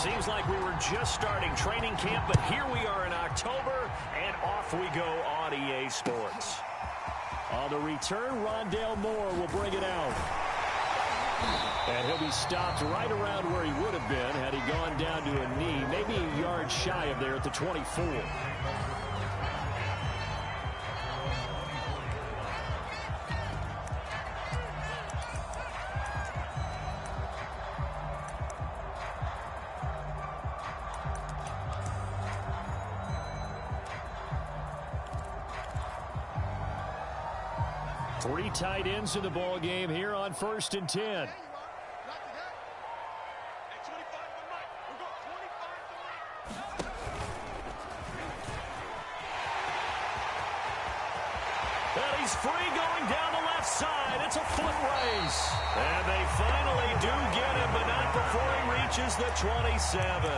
Seems like we were just starting training camp, but here we are in October, and off we go on EA Sports. On the return, Rondale Moore will bring it out. And he'll be stopped right around where he would have been had he gone down to a knee, maybe a yard shy of there at the 24. Three tight ends in the ball game here on 1st and 10. And he's free going down the left side. It's a foot race. And they finally do get him, but not before he reaches the 27.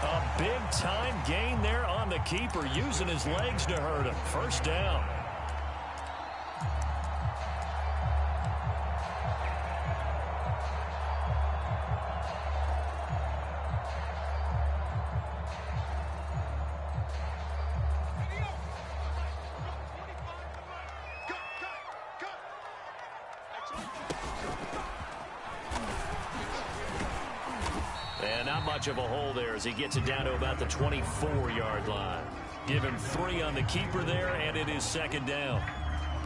A big-time gain there on the keeper, using his legs to hurt him. First down. And not much of a hole there as he gets it down to about the 24-yard line. Give him 3 on the keeper there, and it is second down.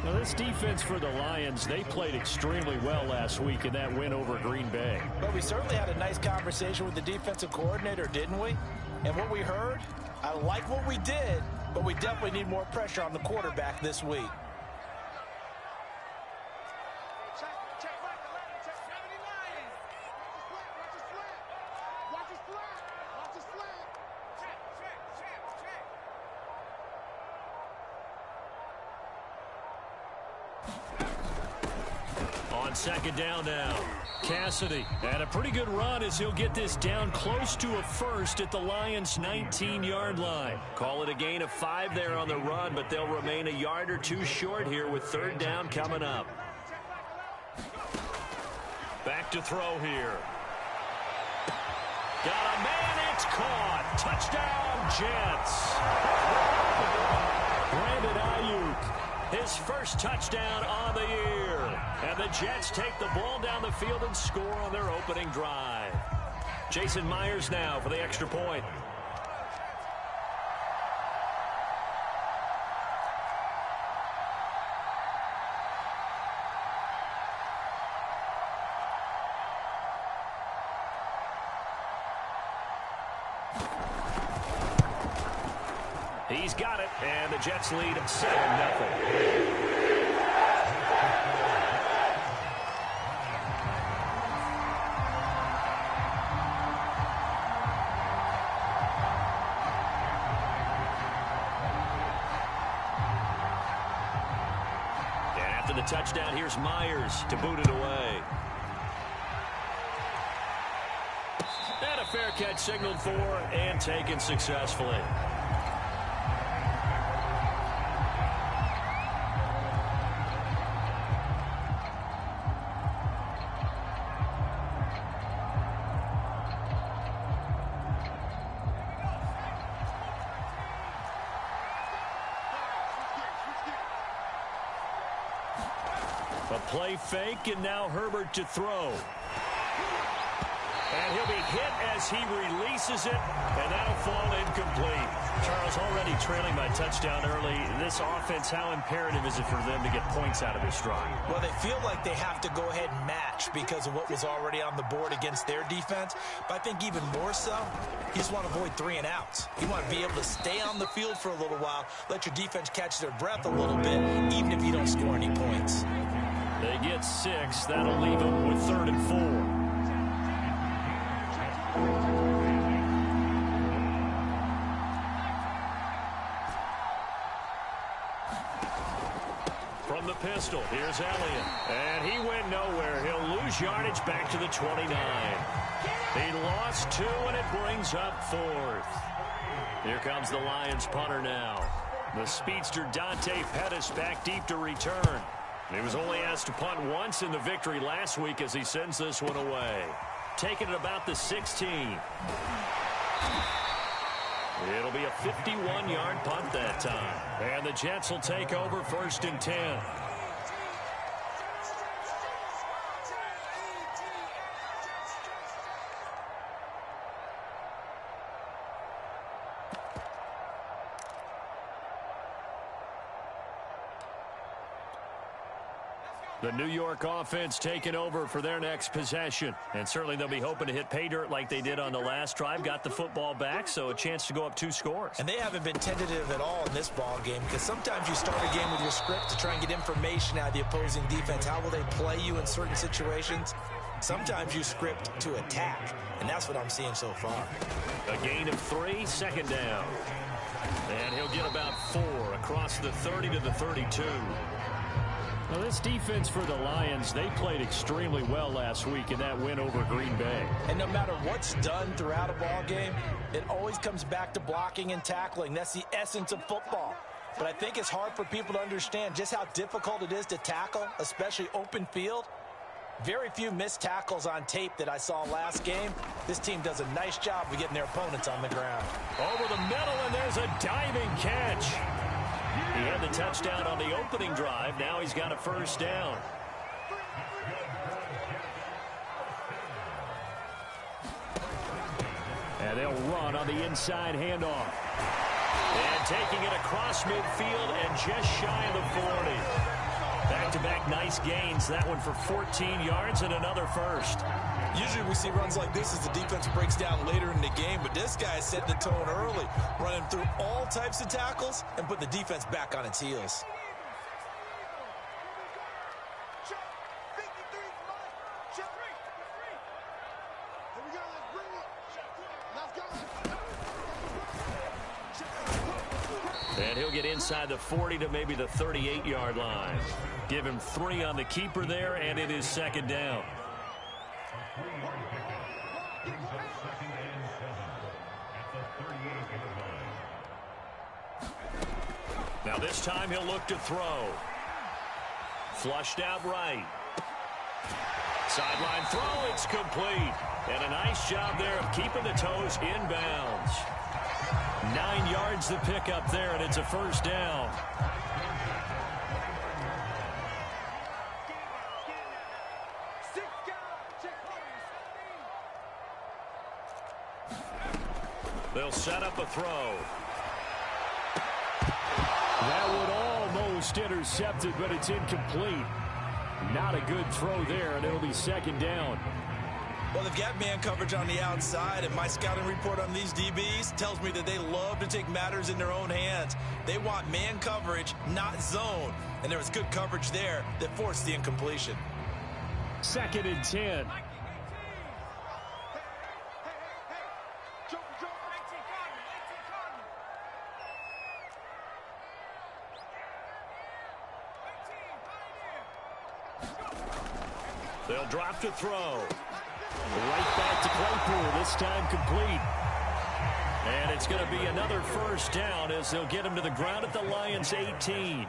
Now, this defense for the Lions, they played extremely well last week in that win over Green Bay. But we certainly had a nice conversation with the defensive coordinator, didn't we? And what we heard, I like what we did, but we definitely need more pressure on the quarterback this week. On second down now, Cassidy. And a pretty good run as he'll get this down close to a first at the Lions' 19-yard line. Call it a gain of 5 there on the run, but they'll remain a yard or 2 short here with third down coming up. Back to throw here. Got a man, it's caught. Touchdown, Jets. Brandon Ayuk, his first touchdown on the year. And the Jets take the ball down the field and score on their opening drive. Jason Myers now for the extra point. He's got it, and the Jets lead 7-0. The touchdown, here's Myers to boot it away. And a fair catch signaled for and taken successfully. A play fake, and now Herbert to throw. And he'll be hit as he releases it, and that'll fall incomplete. Charles, already trailing by touchdown early. This offense, how imperative is it for them to get points out of this drive? Well, they feel like they have to go ahead and match because of what was already on the board against their defense. But I think even more so, you just want to avoid 3 and outs. You want to be able to stay on the field for a little while, let your defense catch their breath a little bit, even if you don't score any points. They get 6. That'll leave them with 3rd and 4. From the pistol, here's Elliott. And he went nowhere. He'll lose yardage back to the 29. He lost 2, and it brings up 4th. Here comes the Lions punter now. The speedster Dante Pettis back deep to return. He was only asked to punt once in the victory last week as he sends this one away. taken at about the 16. It'll be a 51-yard punt that time. And the Jets will take over 1st and 10. The New York offense taking over for their next possession. And certainly they'll be hoping to hit pay dirt like they did on the last drive. Got the football back, so a chance to go up 2 scores. And they haven't been tentative at all in this ball game, because sometimes you start a game with your script to try and get information out of the opposing defense. How will they play you in certain situations? Sometimes you script to attack, and that's what I'm seeing so far. A gain of 3, 2nd down. And he'll get about 4 across the 30 to the 32. Now, this defense for the Lions, they played extremely well last week in that win over Green Bay. And no matter what's done throughout a ball game, it always comes back to blocking and tackling. That's the essence of football. But I think it's hard for people to understand just how difficult it is to tackle, especially open field. Very few missed tackles on tape that I saw last game. This team does a nice job of getting their opponents on the ground. Over the middle, and there's a diving catch. He had the touchdown on the opening drive. Now he's got a 1st down. And they'll run on the inside handoff. And taking it across midfield and just shy of the 40. Back-to-back nice gains. That one for 14 yards and another 1st. Usually we see runs like this as the defense breaks down later in the game, but this guy set the tone early, running through all types of tackles and put the defense back on its heels. And he'll get inside the 40 to maybe the 38-yard line. Give him 3 on the keeper there, and it is 2nd down. Now this time he'll look to throw. Flushed out right. Sideline throw, it's complete. And a nice job there of keeping the toes inbounds. 9 yards to pick up there, and it's a 1st down. They'll set up a throw. That would almost intercept it, but it's incomplete. Not a good throw there, and it'll be 2nd down. Well, they've got man coverage on the outside, and my scouting report on these DBs tells me that they love to take matters in their own hands. They want man coverage, not zone. And there was good coverage there that forced the incompletion. 2nd and 10. They'll drop to throw. Right back to Claypool, this time complete. And it's going to be another 1st down as they'll get him to the ground at the Lions' 18.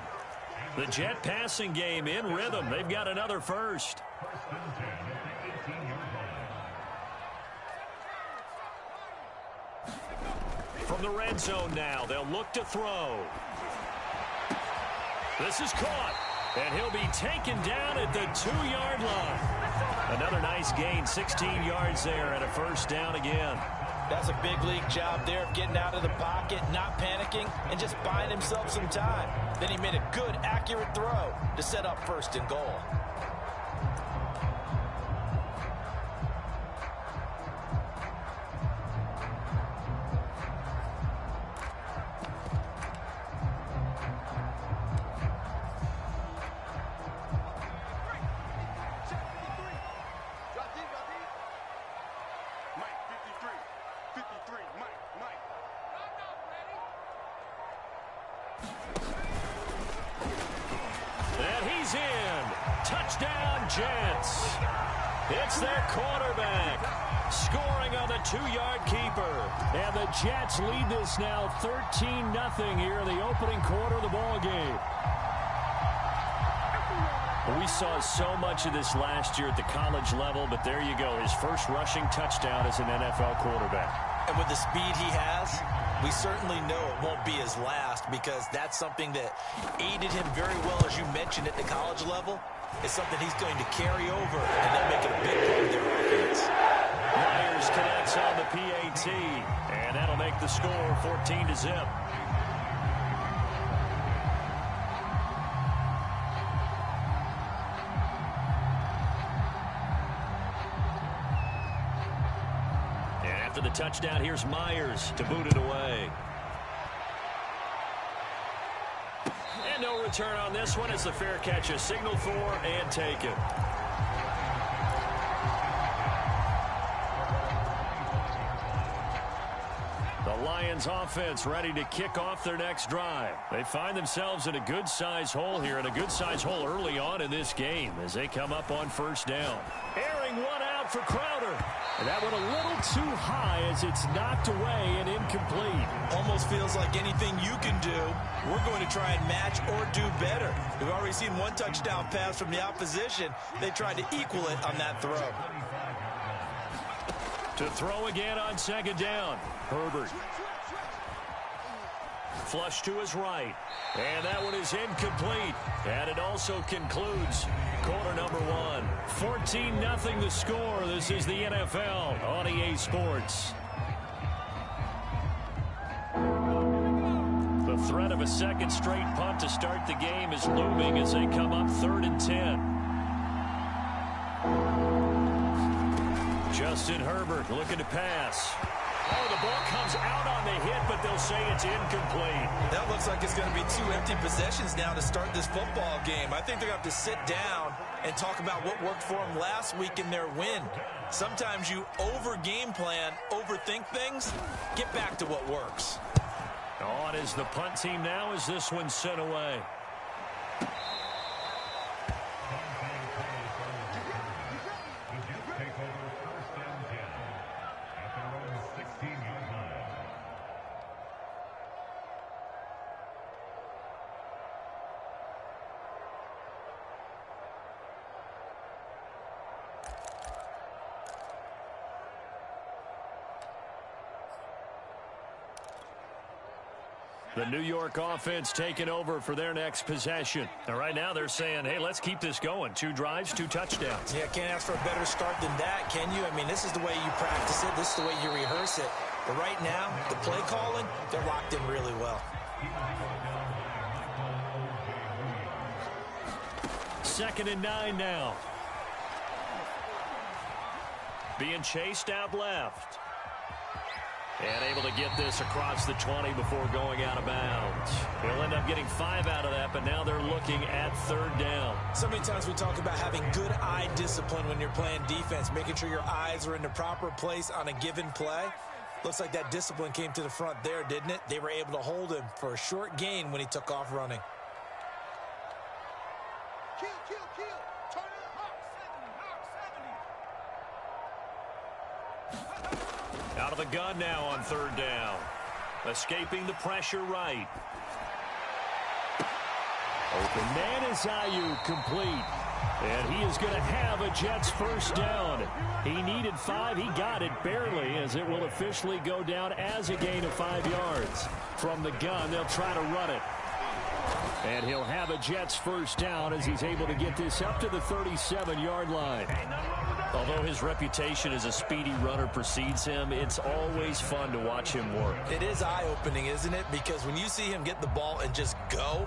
The Jet passing game in rhythm. They've got another 1st. From the red zone now, they'll look to throw. This is caught. And he'll be taken down at the 2-yard line. Another nice gain, 16 yards there, and a 1st down again. That's a big league job there of getting out of the pocket, not panicking, and just buying himself some time. Then he made a good, accurate throw to set up 1st and goal. Touchdown, Jets. It's their quarterback scoring on the 2-yard keeper. And the Jets lead this now 13-0 here in the opening quarter of the ball game. We saw so much of this last year at the college level, but there you go. His first rushing touchdown as an NFL quarterback. And with the speed he has, we certainly know it won't be his last, because that's something that aided him very well, as you mentioned, at the college level. It's something he's going to carry over, and they'll make it a big part of their offense. Myers connects on the PAT, and that'll make the score 14-0. After the touchdown, here's Myers to boot it away. And no return on this one as the fair catch is signaled for and taken. The Lions offense ready to kick off their next drive. They find themselves in a good-sized hole here, and a good-sized hole early on in this game as they come up on first down. Airing one out for Crowder. And that one a little too high as it's knocked away and incomplete. Almost feels like anything you can do, we're going to try and match or do better. We've already seen one touchdown pass from the opposition. They tried to equal it on that throw. To throw again on second down. Herbert. Flush to his right. And that one is incomplete. And it also concludes quarter number one. 14-0 the score. This is the NFL on EA Sports. The threat of a second straight punt to start the game is looming as they come up 3rd and 10. Justin Herbert looking to pass. Oh, the ball comes out on the hit, but they'll say it's incomplete. That looks like it's going to be 2 empty possessions now to start this football game. I think they're going to have to sit down and talk about what worked for them last week in their win. Sometimes you over-game plan, overthink things. Get back to what works. On is the punt team now as this one's sent away. The New York offense taking over for their next possession. And right now they're saying, hey, let's keep this going. 2 drives, 2 touchdowns. Yeah, can't ask for a better start than that, can you? I mean, this is the way you practice it. This is the way you rehearse it. But right now, the play calling, they're locked in really well. 2nd and 9 now. Being chased out left. And able to get this across the 20 before going out of bounds. He'll end up getting 5 out of that, but now they're looking at 3rd down. So many times we talk about having good eye discipline when you're playing defense, making sure your eyes are in the proper place on a given play. Looks like that discipline came to the front there, didn't it? They were able to hold him for a short gain when he took off running. Kill. Turn it, Hawk 70. Out of the gun now on 3rd down. Escaping the pressure right. Open man is Ayuk, complete. And he is going to have a Jets first down. He needed 5. He got it barely, as it will officially go down as a gain of 5 yards. From the gun, they'll try to run it. And he'll have a Jets first down as he's able to get this up to the 37-yard line. Although his reputation as a speedy runner precedes him, it's always fun to watch him work. It is eye-opening, isn't it? Because when you see him get the ball and just go,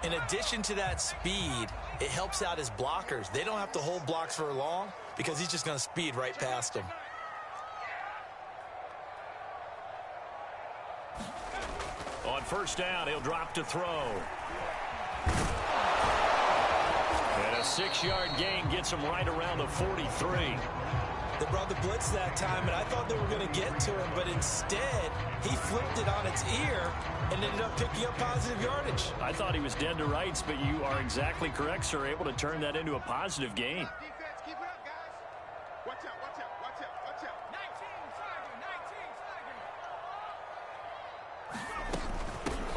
in addition to that speed, it helps out his blockers. They don't have to hold blocks for long because he's just going to speed right past them. On first down, he'll drop to throw. And a 6-yard gain gets him right around the 43. They brought the blitz that time, and I thought they were going to get to him, but instead, he flipped it on its ear and ended up picking up positive yardage. I thought he was dead to rights, but you are exactly correct, sir. Able to turn that into a positive gain. Defense, keep it up, guys. Watch out. 19 Tiger.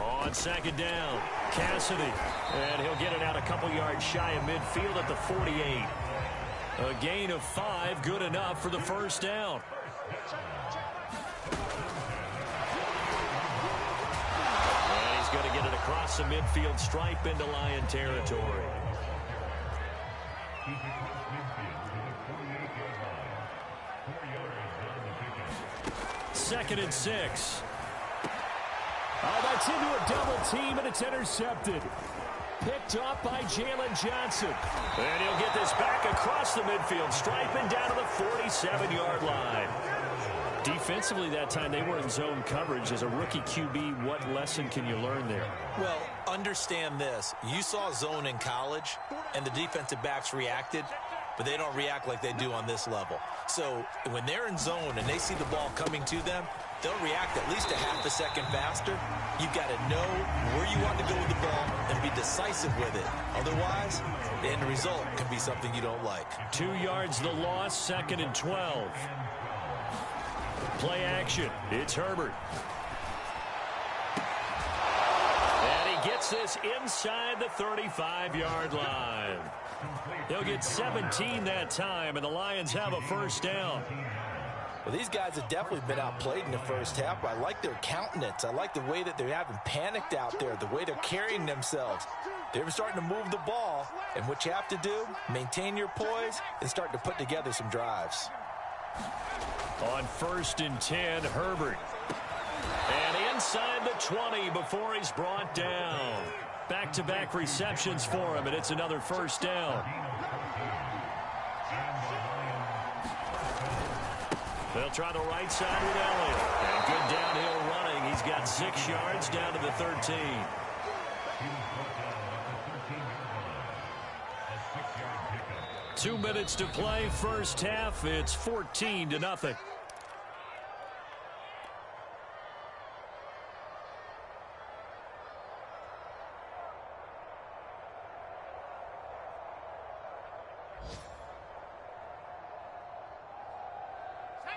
On On second down, Cassidy. And he'll get it out a couple yards shy of midfield at the 48. A gain of 5, good enough for the first down. And he's going to get it across the midfield stripe into Lion territory. Second and 6. Oh, that's into a double team, and it's intercepted. Picked off by Jalen Johnson. And he'll get this back across the midfield stripe and down to the 47-yard line. Defensively that time, they were in zone coverage. As a rookie QB, what lesson can you learn there? Well, understand this. You saw zone in college, and the defensive backs reacted, but they don't react like they do on this level. So when they're in zone and they see the ball coming to them, they'll react at least a half a second faster. You've got to know where you want to go with the ball and be decisive with it. Otherwise, the end result can be something you don't like. 2 yards the loss, second and 12. Play action. It's Herbert. And he gets this inside the 35-yard line. He'll get 17 that time, and the Lions have a first down. Well, these guys have definitely been outplayed in the first half. I like their countenance. I like the way that they haven't panicked out there, the way they're carrying themselves. They're starting to move the ball, and what you have to do, maintain your poise and start to put together some drives. On first and 10, Herbert. And inside the 20 before he's brought down. Back-to-back receptions for him, and it's another first down. They'll try the right side with Elliott. And good downhill running. He's got 6 yards down to the 13. Two minutes to play, first half. It's 14-0.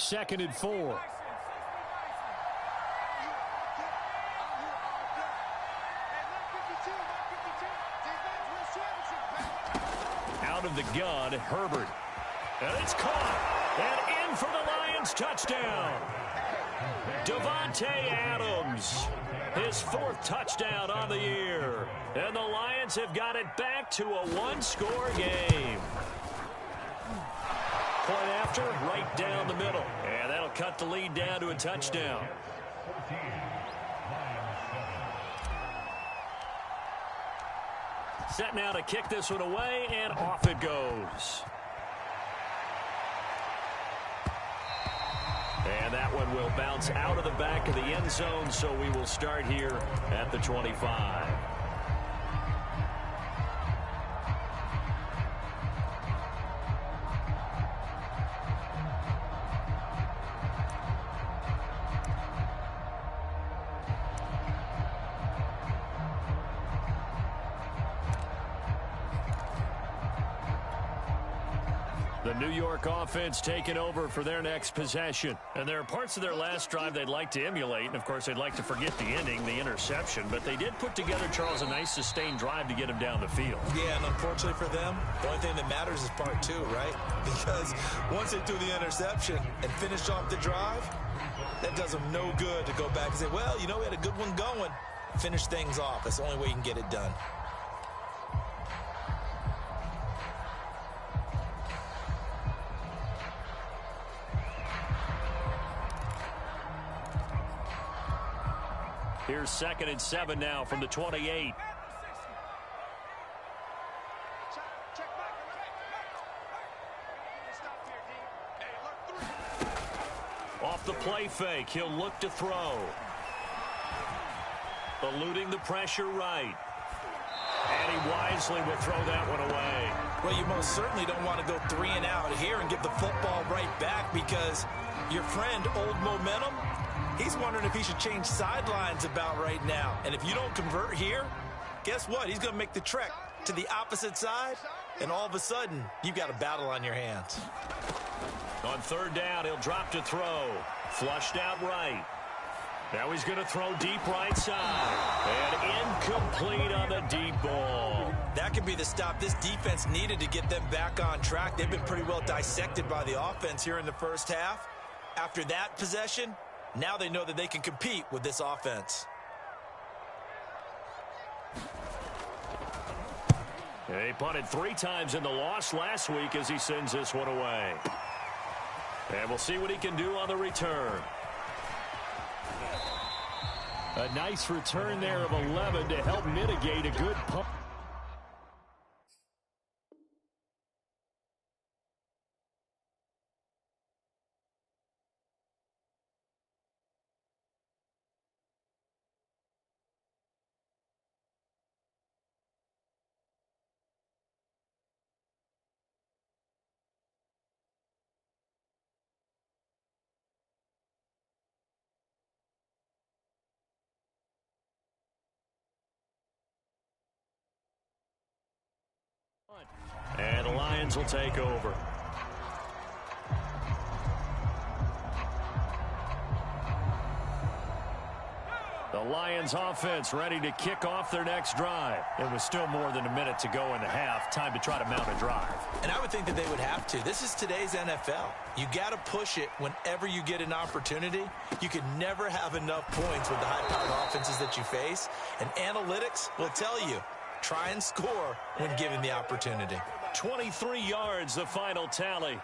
Second and 4. Out of the gun, Herbert. And it's caught. And in for the Lions touchdown. Davante Adams. His 4th touchdown on the year. And the Lions have got it back to a one-score game. Point after, right down the middle. And that'll cut the lead down to a touchdown. Set now to kick this one away, and off it goes. And that one will bounce out of the back of the end zone, so we will start here at the 25. The New York offense taking over for their next possession. And there are parts of their last drive they'd like to emulate. And, of course, they'd like to forget the ending, the interception. But they did put together, Charles, a nice sustained drive to get him down the field. Yeah, and unfortunately for them, the only thing that matters is part 2, right? Because once they threw the interception and finished off the drive, that does them no good to go back and say, well, you know, we had a good one going. Finish things off. That's the only way you can get it done. Here's second and 7 now from the 28. Off the play fake, he'll look to throw. Eluding the pressure right. And he wisely will throw that one away. Well, you most certainly don't want to go 3 and out here and give the football right back, because your friend, Old Momentum, he's wondering if he should change sidelines about right now. And if you don't convert here, guess what? He's going to make the trek to the opposite side, and all of a sudden, you've got a battle on your hands. On third down, he'll drop to throw. Flushed out right. Now he's going to throw deep right side. And incomplete on the deep ball. That could be the stop this defense needed to get them back on track. They've been pretty well dissected by the offense here in the first half. After that possession, now they know that they can compete with this offense. He punted 3 times in the loss last week as he sends this one away. And we'll see what he can do on the return. A nice return there of 11 to help mitigate a good punt. And the Lions will take over. The Lions offense ready to kick off their next drive. It was still more than a minute to go in the half. Time to try to mount a drive. And I would think that they would have to. This is today's NFL. You got to push it whenever you get an opportunity. You can never have enough points with the high-powered offenses that you face. And analytics will tell you, try and score when given the opportunity. 23 yards, the final tally.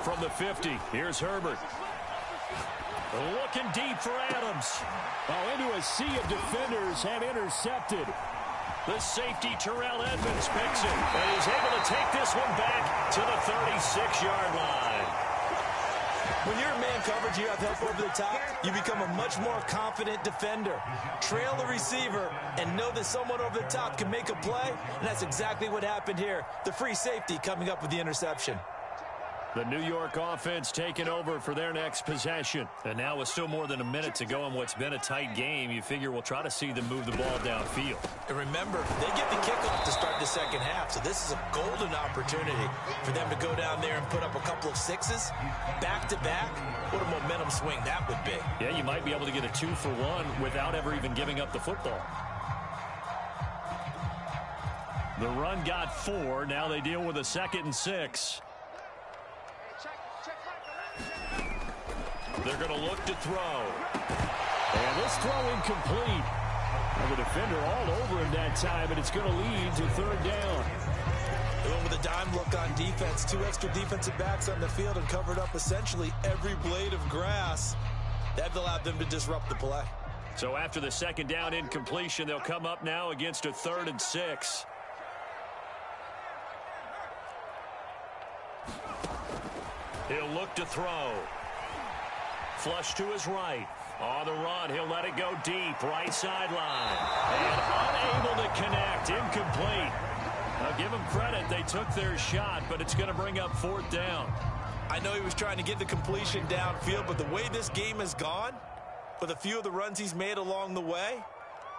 From the 50, here's Herbert. Looking deep for Adams. Oh, into a sea of defenders have intercepted. The safety, Terrell Edmonds, picks it. And he's able to take this one back to the 36-yard line. When you're in man coverage, you have help over the top, you become a much more confident defender. Trail the receiver and know that someone over the top can make a play, and that's exactly what happened here. The free safety coming up with the interception. The New York offense taking over for their next possession. And now with still more than a minute to go in what's been a tight game, you figure we'll try to see them move the ball downfield. And remember, they get the kickoff to start the second half, so this is a golden opportunity for them to go down there and put up a couple of sixes back-to-back. What a momentum swing that would be. Yeah, you might be able to get a 2-for-1 without ever even giving up the football. The run got 4. Now they deal with a 2nd and 6. They're going to look to throw. And this throw incomplete. And the defender all over him that time, and it's going to lead to 3rd down. They went with a dime look on defense. 2 extra defensive backs on the field and covered up essentially every blade of grass. That allowed them to disrupt the play. So after the 2nd down incompletion, they'll come up now against a 3rd and 6. He'll look to throw. Flush to his right. On the run, he'll let it go deep. Right sideline. And unable to connect. Incomplete. Now give them credit. They took their shot, but it's going to bring up 4th down. I know he was trying to get the completion downfield, but the way this game has gone, with a few of the runs he's made along the way,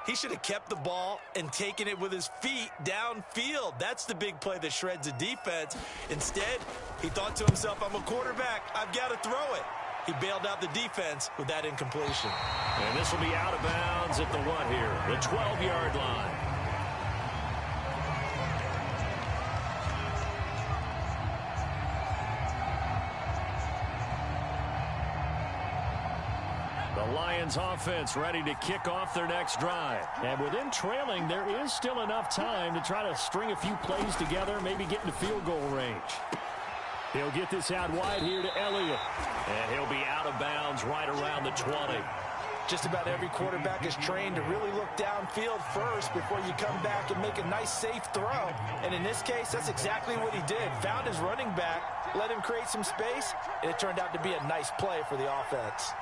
he should have kept the ball and taken it with his feet downfield. That's the big play that shreds a defense. Instead, he thought to himself, I'm a quarterback. I've got to throw it. He bailed out the defense with that incompletion. And this will be out of bounds at the what here? The 12-yard line. The Lions offense ready to kick off their next drive. And with them trailing, there is still enough time to try to string a few plays together, maybe get into field goal range. He'll get this out wide here to Elliott. And he'll be out of bounds right around the 20. Just about every quarterback is trained to really look downfield first before you come back and make a nice, safe throw. And in this case, that's exactly what he did. Found his running back, let him create some space, and it turned out to be a nice play for the offense.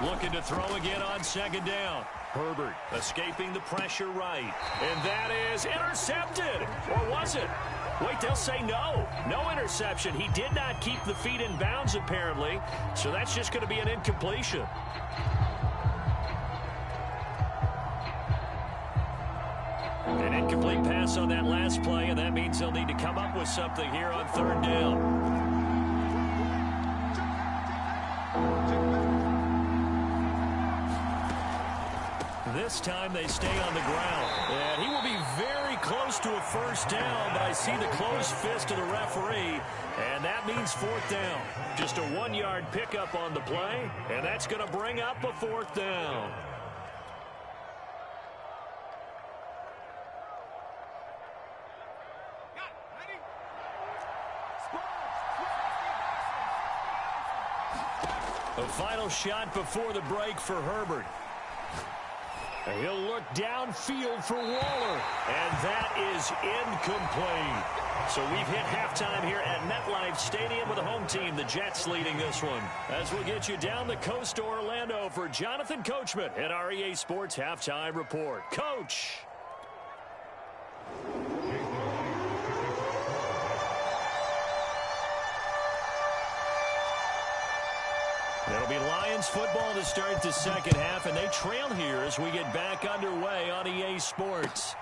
Looking to throw again on second down. Herbert escaping the pressure right. And that is intercepted. Or was it? Wait, they'll say no. No interception. He did not keep the feet in bounds, apparently. So that's just going to be an incompletion. An incomplete pass on that last play, and that means they'll need to come up with something here on third down. This time they stay on the ground. And he will be very close to a first down, but I see the closed fist of the referee, and that means fourth down. Just a 1-yard pickup on the play, and that's going to bring up a fourth down. A final shot before the break for Herbert. He'll look downfield for Waller, and that is incomplete. So we've hit halftime here at MetLife Stadium with the home team, the Jets, leading this one. As we'll get you down the coast to Orlando for Jonathan Coachman at our EA Sports Halftime Report. Coach. It'll be Lions football to start the second half, and they trail here as we get back underway on EA Sports.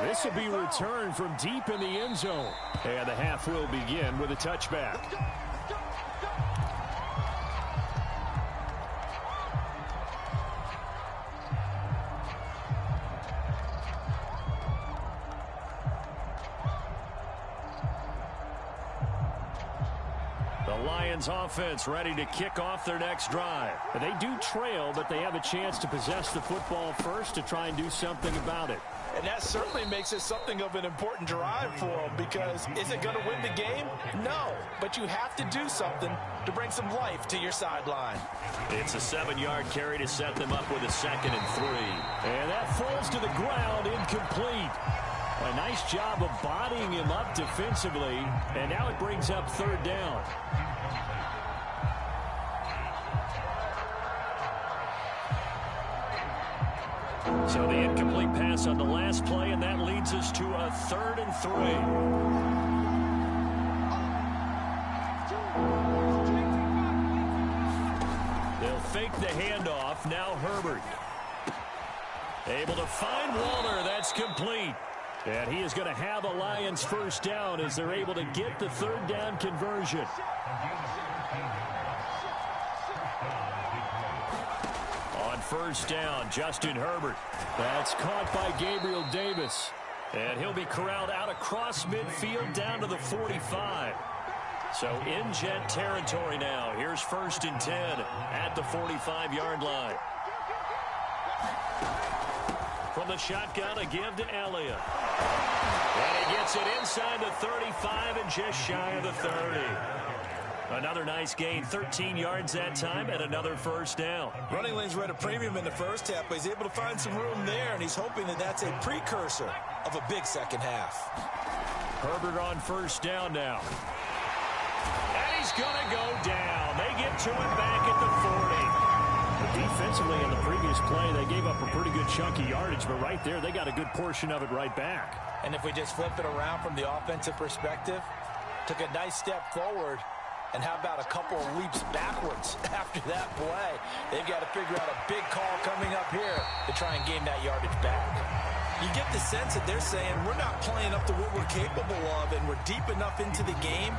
This will be returned from deep in the end zone. And the half will begin with a touchback. Lions offense ready to kick off their next drive. They do trail, but they have a chance to possess the football first to try and do something about it. And that certainly makes it something of an important drive for them, because is it going to win the game? No, but you have to do something to bring some life to your sideline. It's a 7-yard carry to set them up with a 2nd and 3. And that falls to the ground, incomplete. A nice job of bodying him up defensively, and now it brings up third down. So the incomplete pass on the last play, and that leads us to a 3rd and 3. They'll fake the handoff. Now Herbert. Able to find Waller. That's complete. And he is going to have a Lions first down as they're able to get the third down conversion. On first down, Justin Herbert. That's caught by Gabriel Davis. And he'll be corralled out across midfield down to the 45. So in Jet territory now. Here's 1st and 10 at the 45-yard line. From the shotgun, a give to Elliott. And he gets it inside the 35 and just shy of the 30. Another nice gain, 13 yards that time, and another first down. Running lanes were at a premium in the first half, but he's able to find some room there, and he's hoping that that's a precursor of a big second half. Herbert on first down now. And he's going to go down. They get to him back at the 40. Defensively in the previous play, they gave up a pretty good chunk of yardage, but right there, they got a good portion of it right back. And if we just flip it around from the offensive perspective, took a nice step forward, and how about a couple of leaps backwards after that play? They've got to figure out a big call coming up here to try and gain that yardage back. You get the sense that they're saying we're not playing up to what we're capable of, and we're deep enough into the game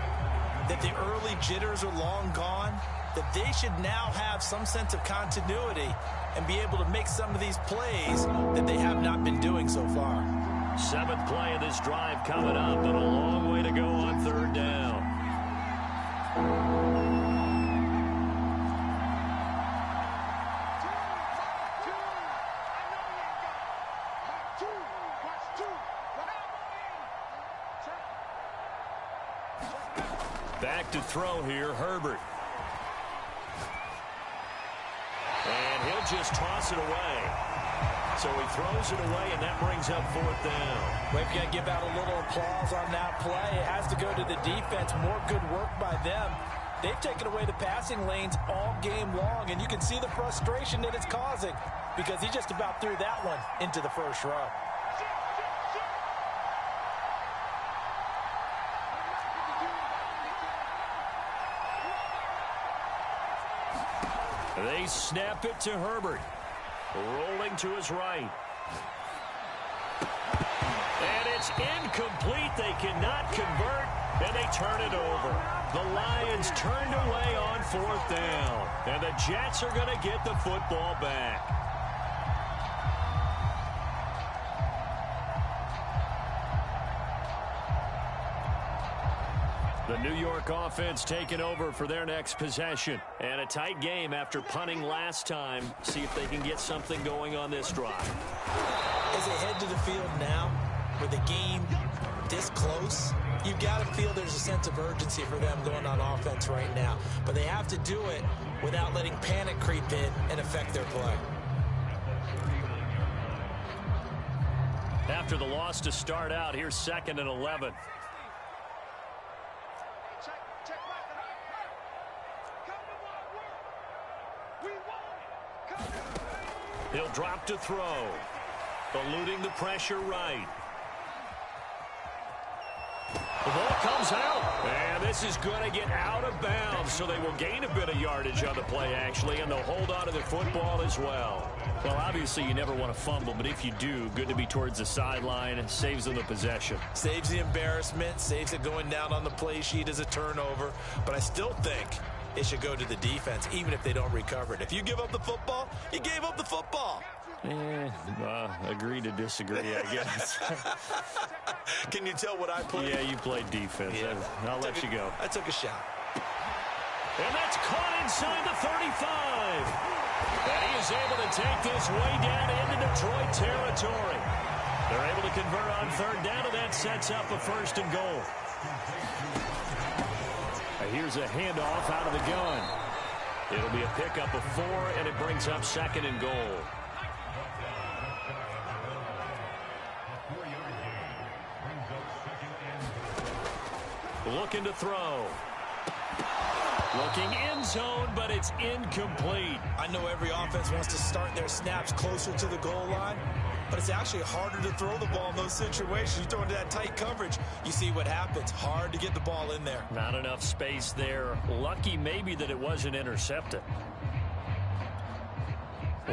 that the early jitters are long gone, that they should now have some sense of continuity and be able to make some of these plays that they have not been doing so far. 7th play of this drive coming up, and a long way to go on third down. Back to throw here, Herbert. And he'll just toss it away. So he throws it away, and that brings up fourth down. We've got to give out a little applause on that play. It has to go to the defense. More good work by them. They've taken away the passing lanes all game long, and you can see the frustration that it's causing because he just about threw that one into the first row. They snap it to Herbert. Rolling to his right. And it's incomplete. They cannot convert, and they turn it over. The Lions turned away on 4th down, and the Jets are going to get the football back. The New York offense taking over for their next possession. And a tight game after punting last time. See if they can get something going on this drive. As they head to the field now, with the game this close, you've got to feel there's a sense of urgency for them going on offense right now. But they have to do it without letting panic creep in and affect their play. After the loss to start out, here's 2nd and 11. He'll drop to throw. Eluding the pressure right. The ball comes out. And this is going to get out of bounds, so they will gain a bit of yardage on the play, actually, and they'll hold on to the football as well. Well, obviously, you never want to fumble, but if you do, good to be towards the sideline. Saves them the possession. Saves the embarrassment, saves it going down on the play sheet as a turnover. But I still think it should go to the defense, even if they don't recover it. If you give up the football, you gave up the football. Agree to disagree, I guess. Can you tell what I played? Yeah, you played defense. Yeah. I'll let you go. I took a shot. And that's caught inside the 35. And he is able to take this way down into Detroit territory. They're able to convert on 3rd down, and that sets up a 1st and goal. Here's a handoff out of the gun. It'll be a pickup of 4, and it brings up 2nd and goal. Looking to throw. Looking end zone, but it's incomplete. I know every offense wants to start their snaps closer to the goal line, but it's actually harder to throw the ball in those situations. You throw into that tight coverage, you see what happens. Hard to get the ball in there. Not enough space there. Lucky maybe that it wasn't intercepted.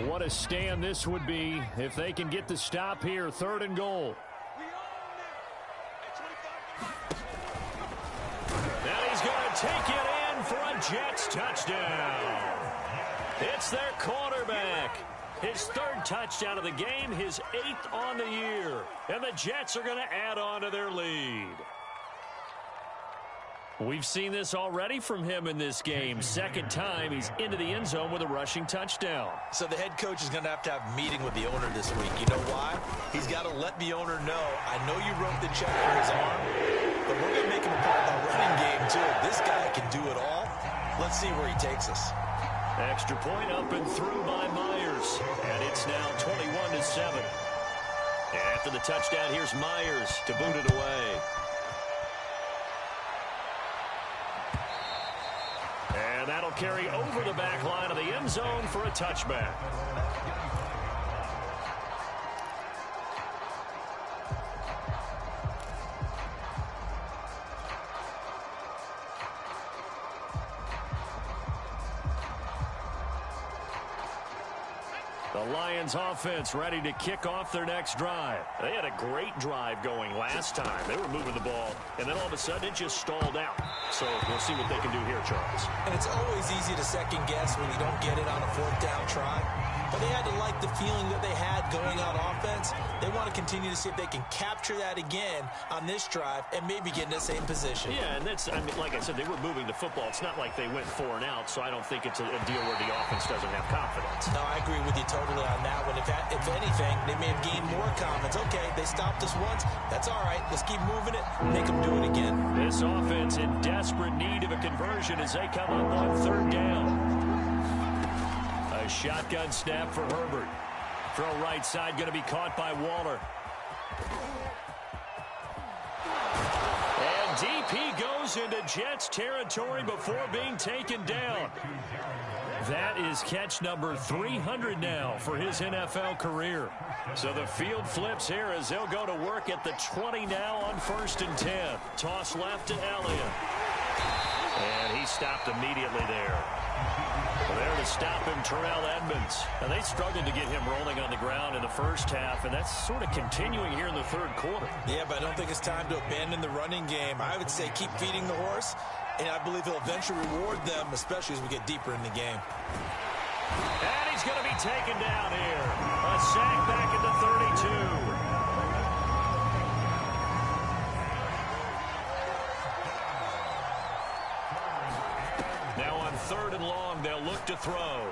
What a stand this would be if they can get the stop here. 3rd and goal. Now he's going to take it in for a Jets touchdown. It's their quarterback. His 3rd touchdown of the game, his 8th on the year. And the Jets are going to add on to their lead. We've seen this already from him in this game. 2nd time he's into the end zone with a rushing touchdown. So the head coach is going to have a meeting with the owner this week. You know why? He's got to let the owner know, I know you wrote the check for his arm, but we're going to make him a part of the running game too. This guy can do it all. Let's see where he takes us. Extra point up and through by Myers. And it's now 21-7. And after the touchdown, here's Myers to boot it away. And that'll carry over the back line of the end zone for a touchback. The Lions offense ready to kick off their next drive. They had a great drive going last time. They were moving the ball, and then all of a sudden it just stalled out. So we'll see what they can do here, Charles. And it's always easy to second guess when you don't get it on a 4th down try. But they had to like the feeling that they had going on offense. They want to continue to see if they can capture that again on this drive and maybe get in the same position. Yeah, and that's, I mean, like I said, they were moving the football. It's not like they went 4 and out, so I don't think it's a deal where the offense doesn't have confidence. No, I agree with you totally on that one. If anything, they may have gained more confidence. Okay, they stopped us once. That's all right. Let's keep moving it. Make them do it again. This offense in desperate need of a conversion as they come up on 3rd down. A shotgun snap for Herbert. Throw right side going to be caught by Waller. And DP goes throws into Jets territory before being taken down. That is catch number 300 now for his NFL career. So the field flips here as they'll go to work at the 20 now on 1st and 10. Toss left to Elliott. And he stopped immediately there. There to stop him, Terrell Edmunds. And they struggled to get him rolling on the ground in the first half, and that's sort of continuing here in the third quarter. Yeah, but I don't think it's time to abandon the running game. I would say keep feeding the horse, and I believe he'll eventually reward them, especially as we get deeper in the game. And he's going to be taken down here. A sack back at the 32. Third and long, they'll look to throw.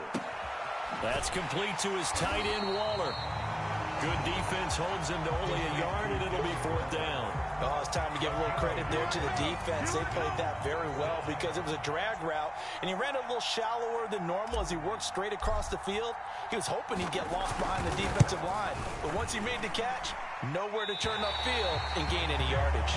That's complete to his tight end, Waller. Good defense holds him to only a yard, and it'll be 4th down. Oh, it's time to give a little credit there to the defense. They played that very well because it was a drag route, and he ran a little shallower than normal as he worked straight across the field. He was hoping he'd get lost behind the defensive line, but once he made the catch, nowhere to turn upfield and gain any yardage.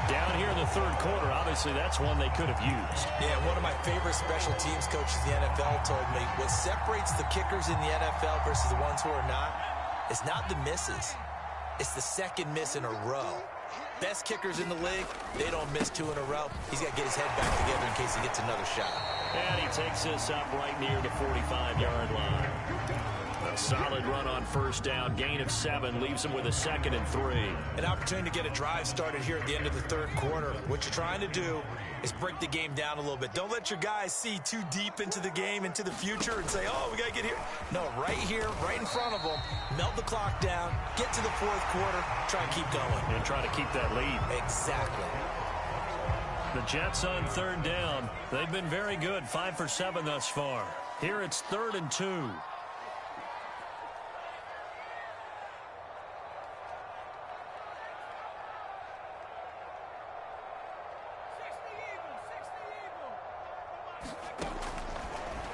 Down here in the third quarter, obviously that's one they could have used. Yeah, one of my favorite special teams coaches in the NFL told me what separates the kickers in the NFL versus the ones who are not is not the misses. It's the second miss in a row. Best kickers in the league, they don't miss 2 in a row. He's got to get his head back together in case he gets another shot. And he takes this up right near the 45-yard line. A solid run on 1st down. Gain of 7 leaves him with a 2nd and 3. An opportunity to get a drive started here at the end of the third quarter. What you're trying to do is break the game down a little bit. Don't let your guys see too deep into the game, into the future, and say, oh, we got to get here. No, right here, right in front of them, melt the clock down, get to the fourth quarter, try and keep going. And try to keep that lead. Exactly. The Jets on 3rd down. They've been very good, 5 for 7 thus far. Here it's 3rd and 2.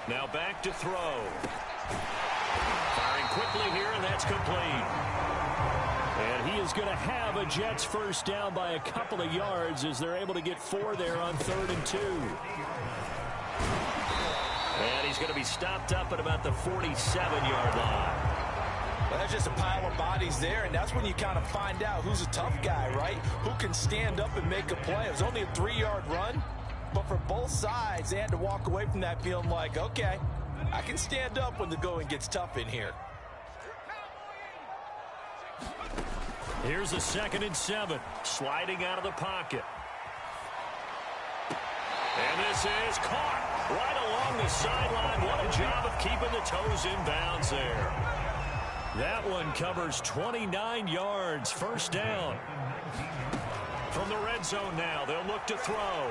Now back to throw. Firing quickly here, and that's complete. And he is going to have a Jets first down by a couple of yards as they're able to get 4 there on 3rd and 2. And he's going to be stopped up at about the 47-yard line. Well, there's just a pile of bodies there, and that's when you kind of find out who's a tough guy, right? Who can stand up and make a play. It was only a 3-yard run. But for both sides, they had to walk away from that feeling like, okay, I can stand up when the going gets tough in here. Here's a 2nd and 7. Sliding out of the pocket. And this is caught right along the sideline. What a job of keeping the toes in bounds there. That one covers 29 yards. First down. From the red zone now, they'll look to throw.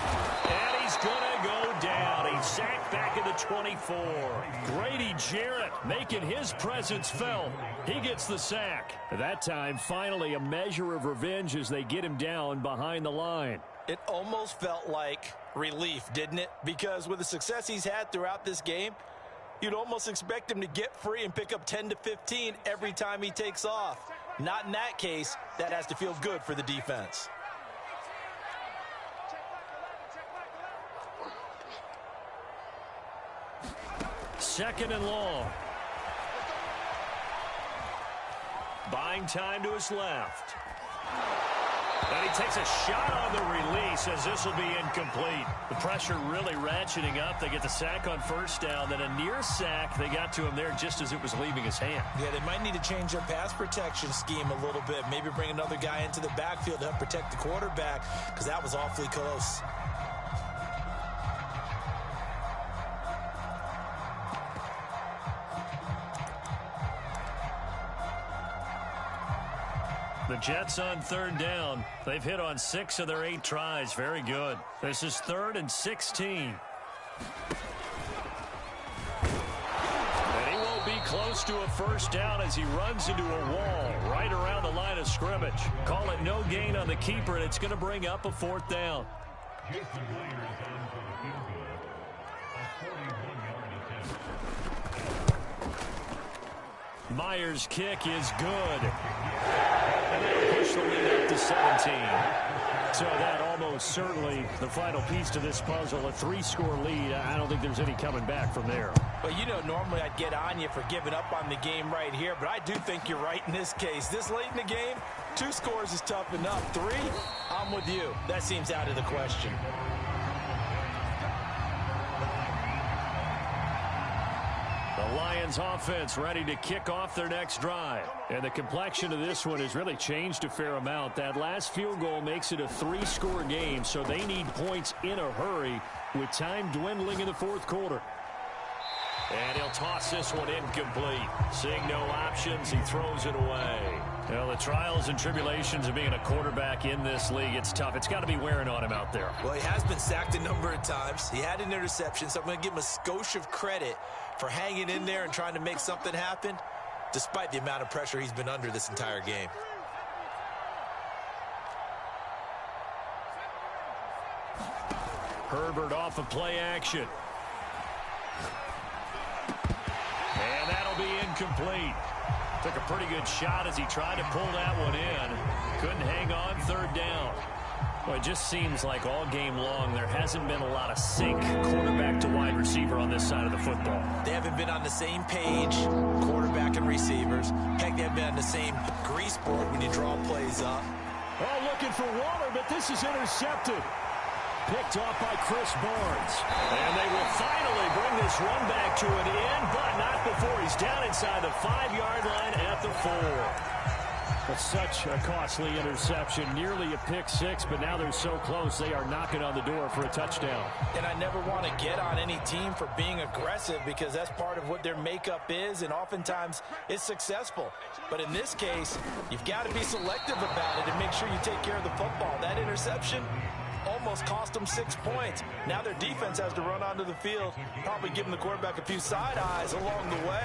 And he's going to go down. He's sacked back at the 24. Grady Jarrett making his presence felt. He gets the sack. At that time, finally a measure of revenge as they get him down behind the line. It almost felt like relief, didn't it? Because with the success he's had throughout this game, you'd almost expect him to get free and pick up 10 to 15 every time he takes off. Not in that case. That has to feel good for the defense. Second and long. Buying time to his left. And he takes a shot on the release as this will be incomplete. The pressure really ratcheting up. They get the sack on first down. Then a near sack. They got to him there just as it was leaving his hand. Yeah, they might need to change their pass protection scheme a little bit. Maybe bring another guy into the backfield to help protect the quarterback because that was awfully close. The Jets on third down. They've hit on 6 of their 8 tries. Very good. This is 3rd and 16. And he won't be close to a first down as he runs into a wall right around the line of scrimmage. Call it no gain on the keeper, and it's going to bring up a 4th down. Myers' kick is good. And that'll push the lead up to 17. So that almost certainly the final piece to this puzzle, a 3-score lead. I don't think there's any coming back from there. Well, you know, normally I'd get on you for giving up on the game right here, but I do think you're right in this case. This late in the game, 2 scores is tough enough. 3, I'm with you. That seems out of the question. The Lions offense ready to kick off their next drive. And the complexion of this one has really changed a fair amount. That last field goal makes it a 3-score game, so they need points in a hurry with time dwindling in the 4th quarter. And he'll toss this one incomplete. Seeing no options, he throws it away. Well, the trials and tribulations of being a quarterback in this league, it's tough. It's got to be wearing on him out there. Well, he has been sacked a number of times. He had an interception, so I'm going to give him a skosh of credit for hanging in there and trying to make something happen, despite the amount of pressure he's been under this entire game. Herbert off of play action. And that'll be incomplete. Took a pretty good shot as he tried to pull that one in. Couldn't hang on 3rd down. Well, it just seems like all game long there hasn't been a lot of sync quarterback to wide receiver on this side of the football. They haven't been on the same page, quarterback and receivers. Heck, they haven't been on the same grease board when you draw plays up. Oh, looking for Waller, but this is intercepted. Picked off by Chris Barnes. And they will finally bring this run back to an end, but not before he's down inside the 5-yard line at the 4. But such a costly interception, nearly a pick 6, but now they're so close they are knocking on the door for a touchdown. And I never want to get on any team for being aggressive because that's part of what their makeup is, and oftentimes it's successful. But in this case, you've got to be selective about it and make sure you take care of the football. That interception almost cost them 6 points. Now their defense has to run onto the field, probably giving the quarterback a few side eyes along the way.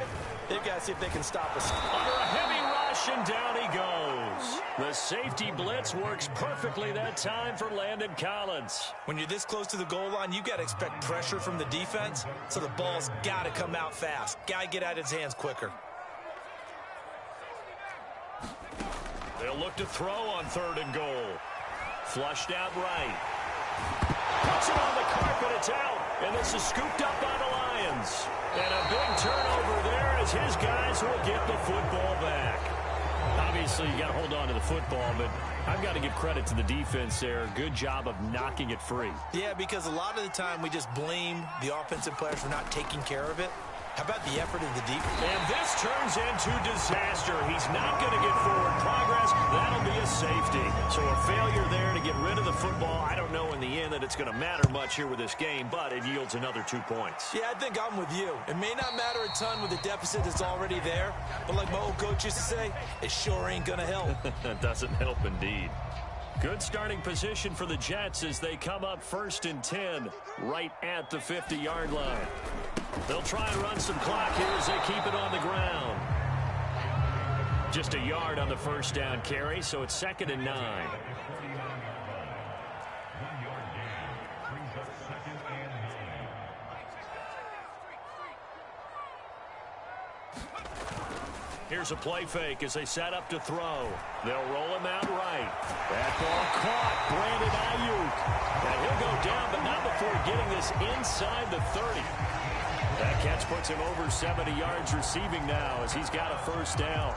They've got to see if they can stop us. Under a heavy rush, and down he goes. The safety blitz works perfectly that time for Landon Collins. When you're this close to the goal line, you've got to expect pressure from the defense, so the ball's got to come out fast. Got to get out of his hands quicker. They'll look to throw on 3rd and goal. Flushed out right. Puts it on the carpet. It's out. And this is scooped up by the Lions. And a big turnover there as his guys will get the football back. Obviously, you got to hold on to the football, but I've got to give credit to the defense there. Good job of knocking it free. Yeah, because a lot of the time we just blame the offensive players for not taking care of it. How about the effort of the defense? And this turns into disaster. He's not going to get forward progress. That'll be a safety. So a failure there to get rid of the football. I don't know in the end that it's going to matter much here with this game, but it yields another 2 points. Yeah, I think I'm with you. It may not matter a ton with the deficit that's already there, but like my old coach used to say, it sure ain't going to help. It doesn't help indeed. Good starting position for the Jets as they come up 1st and 10 right at the 50-yard line. They'll try and run some clock here as they keep it on the ground. Just a yard on the 1st down carry, so it's 2nd and 9. Here's a play fake as they set up to throw. They'll roll him out right. That ball caught. Brandon Ayuk. And he'll go down, but not before getting this inside the 30. That catch puts him over 70 yards receiving now as he's got a 1st down.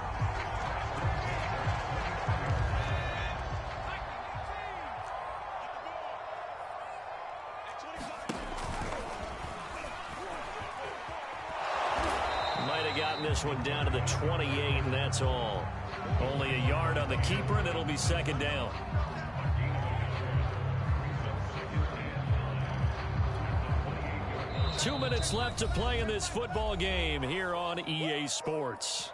Might have gotten this one down to the 28, and that's all. Only a yard on the keeper, and it'll be 2nd down. Two minutes left to play in this football game here on EA Sports.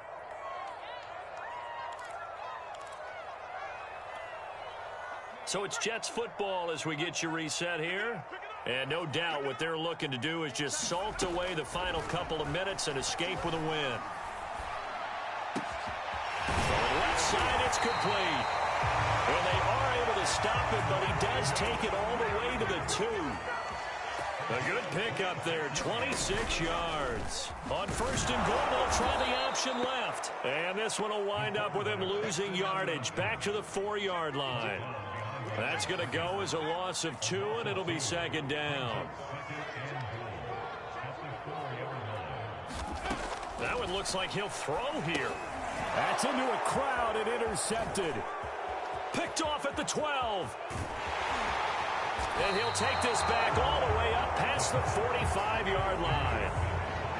So it's Jets football as we get you reset here. And no doubt what they're looking to do is just salt away the final couple of minutes and escape with a win. On the left side, it's complete. Well, they are able to stop it, but he does take it all the way to the 2. A good pickup there, 26 yards. On first and goal, they'll try the option left. And this one will wind up with him losing yardage back to the 4-yard line. That's going to go as a loss of 2, and it'll be second down. That one looks like he'll throw here. That's into a crowd and intercepted. Picked off at the 12. And he'll take this back all the way up past the 45-yard line.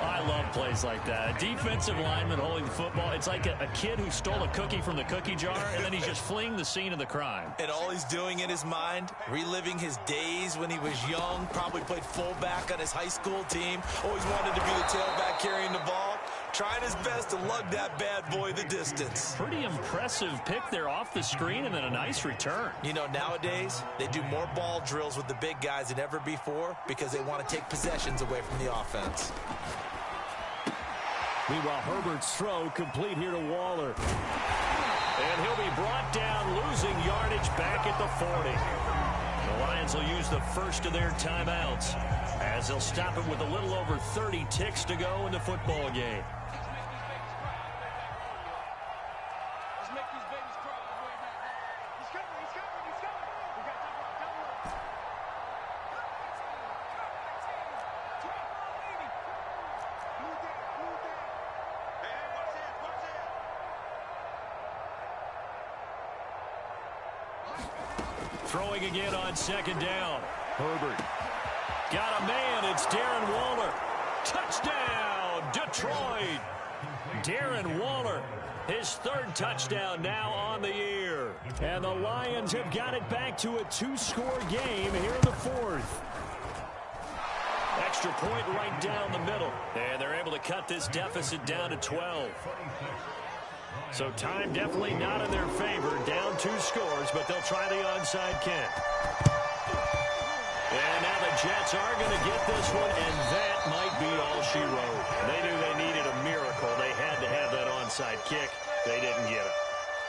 I love plays like that. A defensive lineman holding the football. It's like a kid who stole a cookie from the cookie jar, and then he's just fleeing the scene of the crime. And all he's doing in his mind, reliving his days when he was young, probably played fullback on his high school team, always wanted to be the tailback carrying the ball, trying his best to lug that bad boy the distance. Pretty impressive pick there off the screen, and then a nice return. You know, nowadays, they do more ball drills with the big guys than ever before because they want to take possessions away from the offense. Meanwhile, Herbert's throw complete here to Waller. And he'll be brought down, losing yardage back at the 40. The Lions will use the first of their timeouts as they'll stop it with a little over 30 ticks to go in the football game. Let's make these babies cry all the way back. He's coming, he's coming, he's coming. We got double up. Move that, move that. Hey, watch that, watch that. Throwing again on second down. Herbert. Got a man. It's Darren Waller. Touchdown, Detroit. Darren Waller, his third touchdown now on the year. And the Lions have got it back to a 2-score game here in the 4th. Extra point right down the middle. And they're able to cut this deficit down to 12. So time definitely not in their favor. Down 2 scores, but they'll try the onside kick. And now the Jets are going to get this one, and that might be all she wrote. They knew they needed a miracle. They had to have that onside kick. They didn't get it.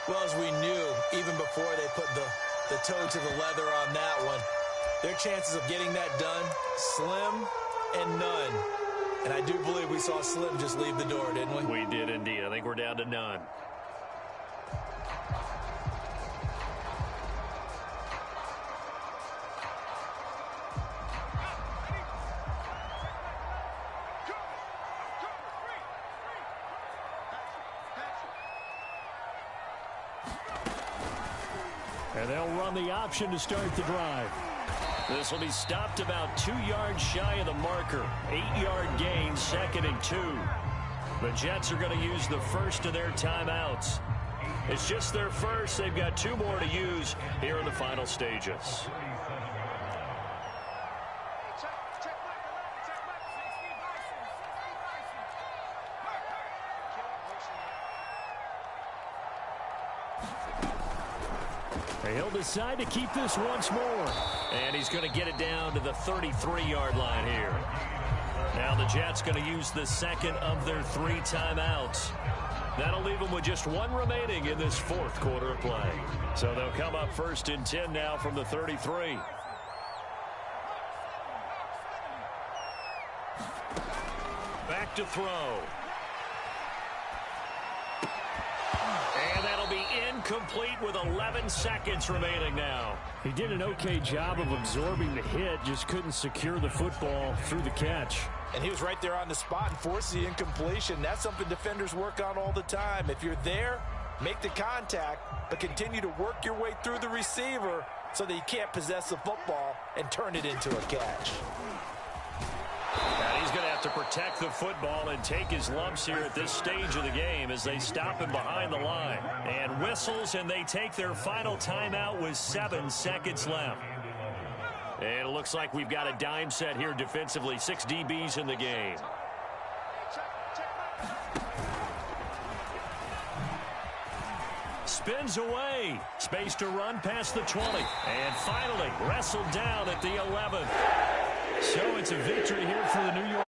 Well, as we knew, even before they put the toe to the leather on that one, their chances of getting that done, slim and none. And I do believe we saw Slim just leave the door, didn't we? We did indeed. I think we're down to none. And they'll run the option to start the drive. This will be stopped about 2 yards shy of the marker. 8-yard gain, 2nd and 2. The Jets are going to use the first of their timeouts. It's just their first. They've got 2 more to use here in the final stages. He'll decide to keep this once more. And he's going to get it down to the 33-yard line here. Now the Jets going to use the second of their 3 timeouts. That'll leave them with just 1 remaining in this 4th quarter of play. So they'll come up 1st and 10 now from the 33. Back to throw. And that'll be incomplete with 11 seconds remaining now. He did an okay job of absorbing the hit, just couldn't secure the football through the catch. And he was right there on the spot and forced the incompletion. That's something defenders work on all the time. If you're there, make the contact, but continue to work your way through the receiver so that you can't possess the football and turn it into a catch. And he's going to have to protect the football and take his lumps here at this stage of the game as they stop him behind the line. And whistles, and they take their final timeout with 7 seconds left. And it looks like we've got a dime set here defensively. 6 DBs in the game. Spins away. Space to run past the 20. And finally wrestled down at the 11. So it's a victory here for the New York